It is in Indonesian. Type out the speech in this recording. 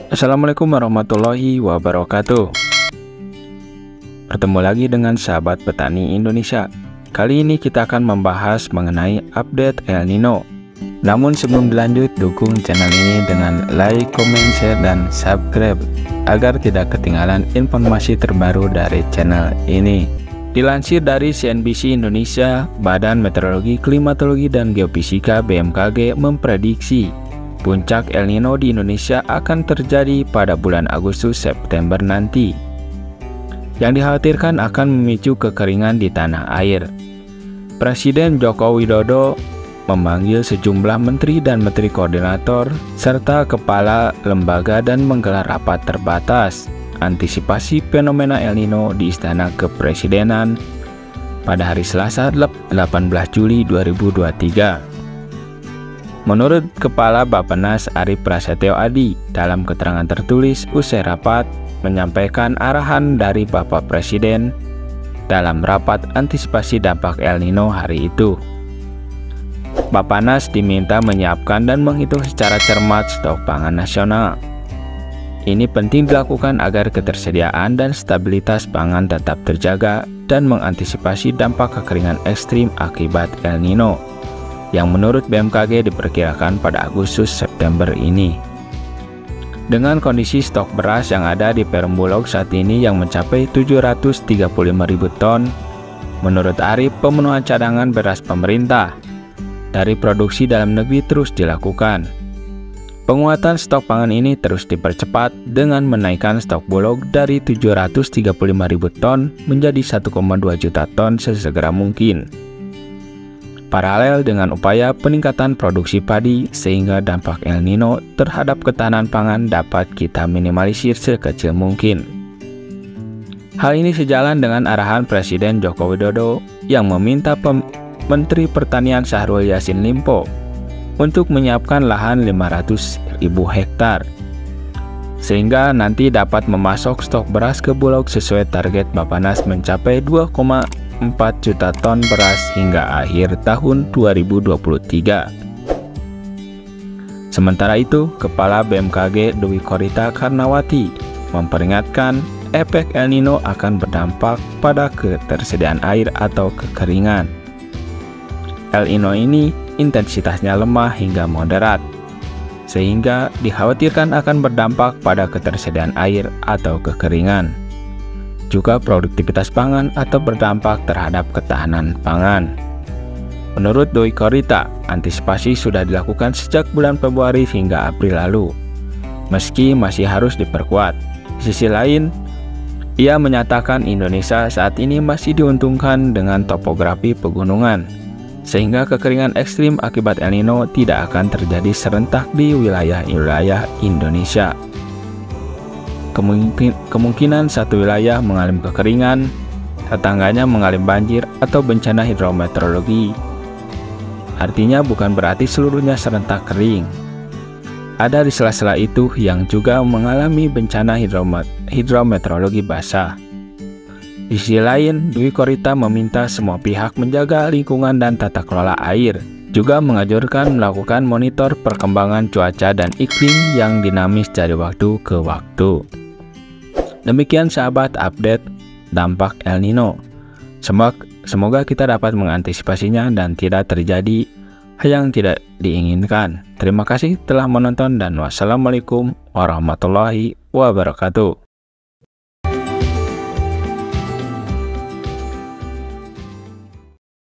Assalamualaikum warahmatullahi wabarakatuh. Bertemu lagi dengan sahabat petani Indonesia. Kali ini kita akan membahas mengenai update El Nino. Namun sebelum dilanjut, dukung channel ini dengan like, comment, share, dan subscribe agar tidak ketinggalan informasi terbaru dari channel ini. Dilansir dari CNBC Indonesia, Badan Meteorologi, Klimatologi, dan Geofisika BMKG memprediksi puncak El Nino di Indonesia akan terjadi pada bulan Agustus-September nanti, yang dikhawatirkan akan memicu kekeringan di tanah air. Presiden Joko Widodo memanggil sejumlah menteri dan menteri koordinator serta kepala lembaga dan menggelar rapat terbatas antisipasi fenomena El Nino di Istana Kepresidenan pada hari Selasa 18 Juli 2023. Menurut Kepala Bappenas Ari Prasetyo Adi, dalam keterangan tertulis usai rapat menyampaikan arahan dari Bapak Presiden dalam rapat antisipasi dampak El Nino hari itu. Bappenas diminta menyiapkan dan menghitung secara cermat stok pangan nasional. Ini penting dilakukan agar ketersediaan dan stabilitas pangan tetap terjaga dan mengantisipasi dampak kekeringan ekstrim akibat El Nino, yang menurut BMKG diperkirakan pada Agustus-September ini. Dengan kondisi stok beras yang ada di Perumbulok saat ini yang mencapai 735.000 ton, menurut Ari, pemenuhan cadangan beras pemerintah dari produksi dalam negeri terus dilakukan. Penguatan stok pangan ini terus dipercepat dengan menaikkan stok Bulog dari 735.000 ton menjadi 1,2 juta ton sesegera mungkin. Paralel dengan upaya peningkatan produksi padi sehingga dampak El Nino terhadap ketahanan pangan dapat kita minimalisir sekecil mungkin. Hal ini sejalan dengan arahan Presiden Joko Widodo yang meminta Menteri Pertanian Syahrul Yassin Limpo untuk menyiapkan lahan 500.000 hektar sehingga nanti dapat memasok stok beras ke Bulog sesuai target Bappenas mencapai 2,4 juta ton beras hingga akhir tahun 2023. Sementara itu, Kepala BMKG Dwi Korita Karnawati memperingatkan efek El Nino akan berdampak pada ketersediaan air atau kekeringan. El Nino ini intensitasnya lemah hingga moderat, sehingga dikhawatirkan akan berdampak pada ketersediaan air atau kekeringan, juga produktivitas pangan atau berdampak terhadap ketahanan pangan. Menurut Dwi Korita, antisipasi sudah dilakukan sejak bulan Februari hingga April lalu, meski masih harus diperkuat. Di sisi lain, ia menyatakan Indonesia saat ini masih diuntungkan dengan topografi pegunungan, sehingga kekeringan ekstrim akibat El Nino tidak akan terjadi serentak di wilayah-wilayah Indonesia. Kemungkinan satu wilayah mengalami kekeringan, tetangganya mengalami banjir atau bencana hidrometeorologi. Artinya bukan berarti seluruhnya serentak kering. Ada di sela-sela itu yang juga mengalami bencana hidrometeorologi basah. Di sisi lain, Dwi Korita meminta semua pihak menjaga lingkungan dan tata kelola air, juga menganjurkan melakukan monitor perkembangan cuaca dan iklim yang dinamis dari waktu ke waktu. Demikian sahabat update dampak El Nino. Semoga kita dapat mengantisipasinya dan tidak terjadi hal yang tidak diinginkan. Terima kasih telah menonton dan wassalamualaikum warahmatullahi wabarakatuh.